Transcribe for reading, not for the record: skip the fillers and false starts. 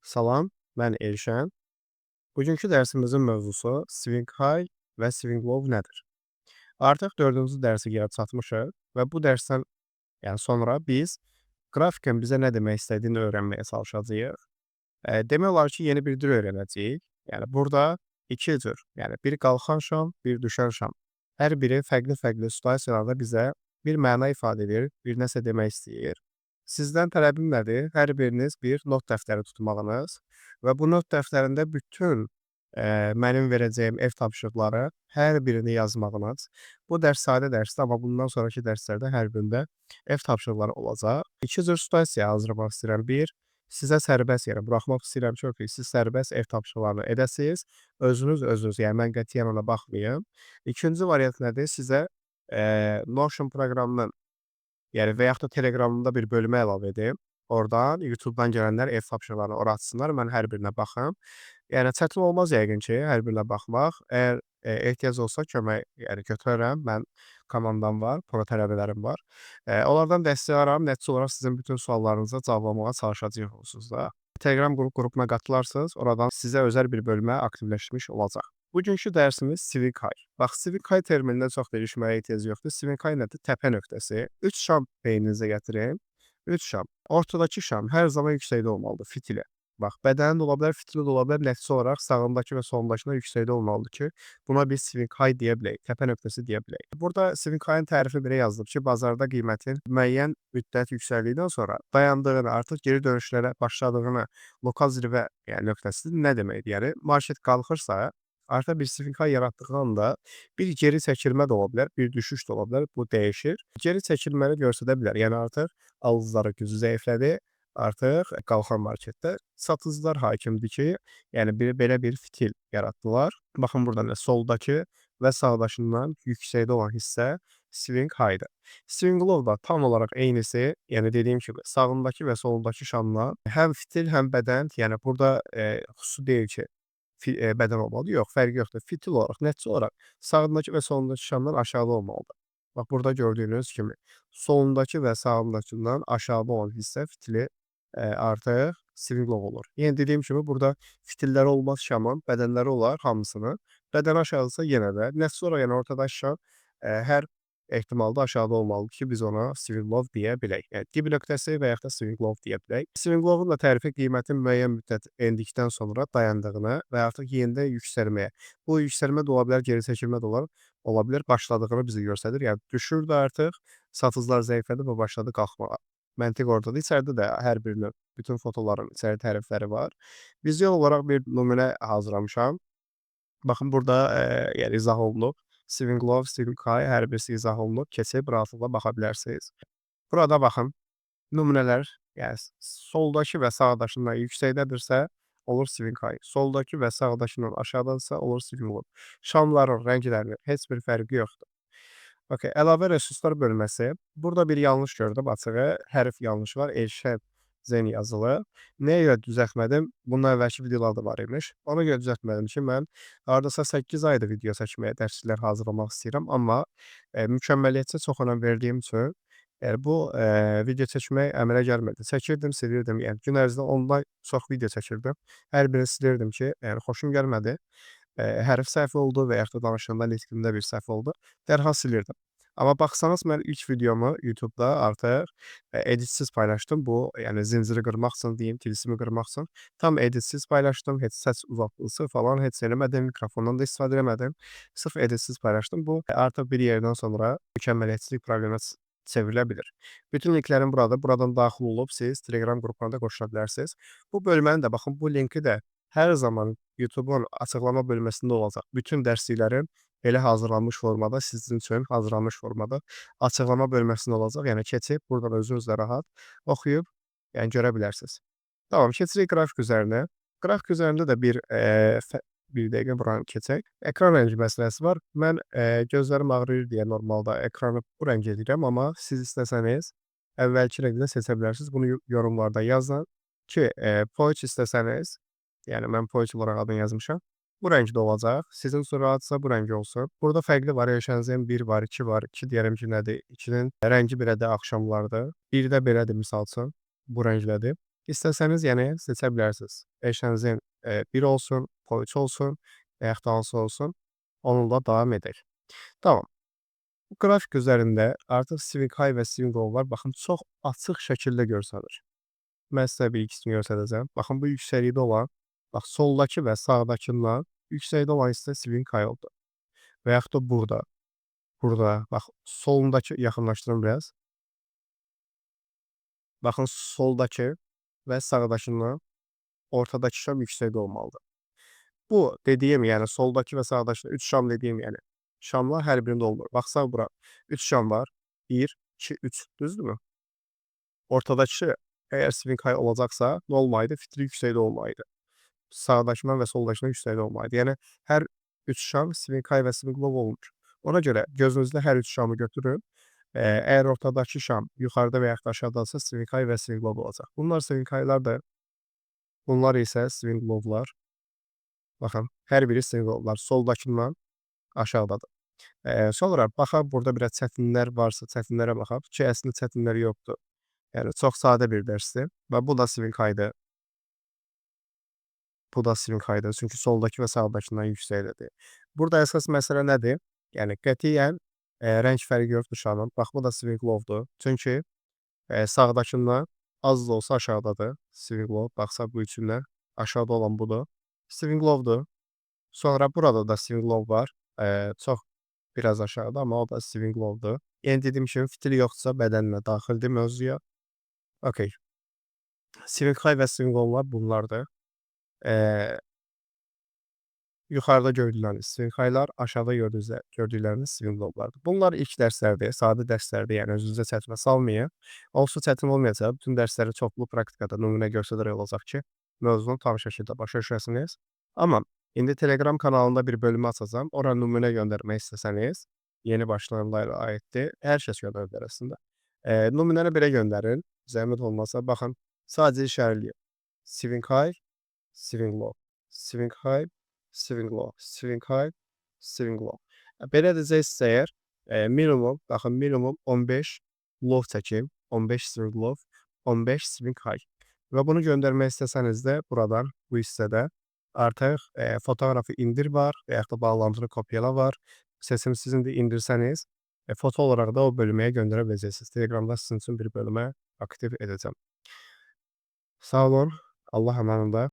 Salam, mən Elşən. Bugünkü dərsimizin mövzusu Swing High və Swing Low nədir? Artıq 4-cü dərsə gəlib çatmışıq və bu dərsdən sonra biz qrafikin bizə nə demək istədiyini öyrənməyə çalışacağıq. Demək olar ki, yeni bir dil öyrənəcəyik. Yəni burada 2 cür, bir qalxan şam, bir düşən şam. Hər biri fərqli-fərqli situasiyalarda bizə bir məna ifadə edir, bir nəsə demək istəyir. Sizdən tələbim nədir? Hər biriniz bir not dəftəri tutmağınız və bu not dəftərində bütün, mənim verəcəyim ev tapşırıqları hər birini yazmağınız. Bu dərs sadə dərsdir, amma bundan sonraki dərslərdə hər birində ev tapşırıqları olacaq. 2 cür situasiya hazırlamaq istəyirəm. Bir, sizə sərbəst, buraxmaq istəyirəm ki, siz sərbəst ev tapşırıqlarını edəsiniz. Özünüz, mən qətiyyən ona baxmayım. İkinci variant nədir? Sizə, Notion proqramının və yaxud da Telegramımda bir bölmə əlavə edim. Oradan YouTube-dan gələnlər ev tapşırıqlarını ora atsınlar, mən hər birinə baxım. Yəni çətin olmaz yəqin ki, hər birinə baxmaq. Əgər, ehtiyac olsa kömək, götürərəm. Mən komandam var, pro tələbələrim var. Onlardan dəstək alaram. Nəticə olaraq sizin bütün suallarınıza cavablamağa çalışacağıq onsuz da. Telegram qrupuna qatılarsınız, oradan sizə özəl bir bölmə aktivləşmiş olacaq. Bugünkü dərsimiz Swing High. Bax, Swing High terminindən çox dəyişməyə ehtiyac yoxdur. Swing High nədir? Təpə nöqtəsi. 3 şam beyninizə gətirin. 3 şam. Ortadakı şam hər zaman yüksəkdə olmalıdır, fitili. Bax, bədəni də ola bilər, fitili də ola bilər. Nəticə olaraq sağındakı və solundakına yüksəkdə olmalıdır ki, buna biz Swing High deyə bilək, təpə nöqtəsi deyə bilək. Burada Swing High-ın tərifi belə yazılıb ki, bazarda qiymətin müəyyən müddət yüksəldikdən sonra dayandığını, artıq geri dönüşlərə başladığını, lokal zirvə nöqtəsi nə deməkdir? Yəni, market qalxırsa, artıq bir Swing High yaratdığı anda bir geri çəkilmə də ola bilər, bir düşüş də ola bilər, bu dəyişir. Geri çəkilməni göstərə bilər, yəni artıq alıcıların gücü zəiflədi, artıq qalxan marketdə satıcılar hakimdir ki, belə bir fitil yaratdılar. Baxın burada soldakı və sağdakından yüksəkdə olan hissə Swing High-dır. Swing Low da tam olaraq eynisi, yəni dediyim kimi sağındakı və solundakı şamla həm fitil, həm bədən, yəni burada xüsusi deyil ki, bədən olmalıdır. Yox, fərqi yoxdur. Fitil olaraq, nəticə olaraq sağındakı və solundakı şamdan aşağıda olmalıdır. Bax, burada gördüyünüz kimi solundakı və sağındakından aşağıda olan hissə fitili artıq Swing Low olur. Yəni dediyim kimi burada fitilləri olmaz şamın, bədənləri olar hamısının. Bədən aşağıdırsa yenə də. Nəticə olaraq yəni ortadakı şam hər ehtimalda aşağıda olmalıdır ki, biz ona Swing Low deyə bilək. Yəni dib nöqtəsi və yaxud da Swing Low deyə bilək. Swing Low-un da tərifi qiymətin müəyyən müddət endikdən sonra dayandığını və artıq yenidən yüksəlməyə. Bu yüksəlmə də ola bilər, geri çəkilmə də ola bilər, başladığını bizə göstərir. Yəni düşürdü artıq, satıcılar zəiflədi və başladı qalxmağa. Məntiq ordadır. İçəridə də hər birinin, bütün fotoların içəri tərifləri var. Vizual olaraq bir nümunə hazırlamışam. Baxın burada izah olunub. Swing Low, Swing High hər birisi izah olunub. Keçib rahatlıqla baxa bilərsiniz. Burada baxın, nümunələr, yəni soldakı və sağdakından yüksəkdədirsə, olur Swing High. Soldakı və sağdakından aşağıdadırsa, olur Swing Low. Şamların rənglərinin heç bir fərqi yoxdur. Okay, əlavə resurslar bölməsi. Burada bir yanlış gördüm açığı. Hərf yanlış var. Elşən Zen yazılı. Nəyə görə düzəltmədim? Bundan əvvəlki videolarda var imiş. Ona görə düzəltmədim ki, mən hardasa 8 aydır video çəkməyə, dərsliklər hazırlamaq istəyirəm. Amma mükəmməliyyətə çox önəm verdiyim üçün bu video çəkmək əmələ gəlmədi. Çəkirdim, silirdim. Yəni gün ərzində ondan çox video çəkirdim. Hər birini silirdim ki, xoşum gəlmədi. Hərf səhv oldu və yaxud da danışığımda, nitqimdə bir səhv oldu. Dərhal silirdim. Amma baxsanız mən ilk videomu YouTube-da artıq editsiz paylaşdım. Bu, yəni zinciri qırmaq üçün deyim, tilsimi qırmaq üçün. Tam editsiz paylaşdım. Heç səs uzaqlısı falan heç eləmədim. Mikrofondan da istifadə eləmədim. Sırf editsiz paylaşdım. Bu artıq bir yerdən sonra mükəmməliyyətsizlik probleminə çevrilə bilir. Bütün linklərim burada. Buradan daxil olub siz Telegram qrupuna da qoşula bilərsiniz. Bu bölməni də baxın, bu linki də hər zaman YouTube-un açıqlama bölməsində olacaq. Bütün dərsliklərim belə hazırlanmış formada, sizin üçün hazırlanmış formada açıqlama bölməsində olacaq. Yəni keçib buradan özünüz də rahat oxuyub, görə bilərsiniz. Tamam, keçirik qrafik üzərinə. Qrafik üzərində də bir dəqiqə buranı keçək. Ekran rəngi məsələsi var. Mən gözlərim ağrıyır deyə normalda ekranı bu rəng edirəm, amma siz istəsəniz əvvəlki rəngdə seçə bilərsiniz. Bunu yorumlarda yazın ki, Poach istəsəniz, yəni mən Poach olaraq adını yazmışam. Bu rəngdə olacaq. Sizin üçün rahatsa bu rəng olsun. Burada fərqli variasyonun 1 var, 2 var. 2 deyərəm ki, nədir? 2-nin rəngi belədir, axşamlardır. 1 də belədir, misal üçün. Bu rənglədir. İstəsəniz, yəni seçə bilərsiniz. Eşənizin 1 olsun, pol 3 olsun və yaxud da hansı olsun, onunla davam edək. Tamam. Bu qrafik üzərində artıq swing high və swing low-lar baxın çox açıq şəkildə görsənir. Mən sizə bir ikisini göstərəcəm. Baxın bu yüksəklikdə olan, bax soldakı və sağdakından yüksəkdə olan hissə swing high oldu. Və yaxud da burada, bax solundakı yaxınlaşdırım biraz. Baxın soldakı və sağdakından ortadakı şam yüksəkdə olmalıdır. Bu dediyim, yəni soldakı və sağdakı 3 şam dediyim, yəni şamlar hər birində olmur. Baxsaq bura 3 şam var. 1, 2, 3, düzdürmü? Ortadakı əgər swing high olacaqsa, nə olmalıdır? Fitili yüksəkdə olmalıdır. Sağdakından və soldakından yüksəkdə olmalıdır. Yəni hər 3 şam swing high və swing low olmur. Ona görə gözünüzdə hər 3 şamı götürün. Əgər ortadakı şam yuxarıda və yaxud da aşağıdadırsa swing high və swing low olacaq. Bunlar swing high'lardır. Bunlar isə swing low'lar. Baxın, hər biri swing low'lar. Soldakından aşağıdadır. Sonra baxaq burada biraz çətinliklər varsa çətinliklərə baxaq ki, əslində çətinlikləri yoxdur. Yəni çox sadə bir dərsdir və bu da swing high-dır. Bu da swing high-dır, çünki soldakı və sağdakından yüksəkdədir. Burada əsas məsələ nədir? Yəni qətiyyən rəng fərqi yoxdur şamın. Bax bu da swing low-dur. Çünki sağdakından az da olsa aşağıdadır. Swing low, baxsaq bu üçündən aşağıda olan budur. Swing low-dur. Sonra burada da swing low var. Çox biraz aşağıda, amma o da swing low-dur. Yəni dediyim kimi fitili yoxdursa bədəninə daxildir mövzuya. Okay. Swing high və swing low-lar bunlardır. Yuxarıda gördükləriniz swing high-lar, aşağıda gördükləriniz swing low-lardır. Bunlar ilk dərslərdir, sadə dərslərdir, yəni özünüzə çətinə salmayın. Onsuz çətin olmayacaq, bütün dərsləri çoxlu praktikada nümunə göstərərək olacaq ki, mövzunu tam şəkildə başa düşəsiniz. Amma indi Telegram kanalında bir bölümü açacağam. Ora nümunə göndərmək istəsəniz, yeni başlayanlara aiddir. Hər kəs göndərə bilər əslində. Nümunəni belə göndərin, zəhmət olmasa. Baxın, sadəcə işarələyim. Swing high, swing low, swing high, swing low, swing high, swing low. Belə edəcəksə əgər, minimum, baxın minimum 15 low çəkim, 15 swing low, 15 swing high. Və bunu göndərmək istəsəniz də buradan, bu hissədə artıq fotoqrafı indir var və yaxud da bağlantını kopyala var. Səsini sizin də indirsəniz, foto olaraq da o bölməyə göndərə biləcəksiniz. Telegramda sizin üçün bir bölümə aktiv edəcəm. Sağ olun, Allah əmanında.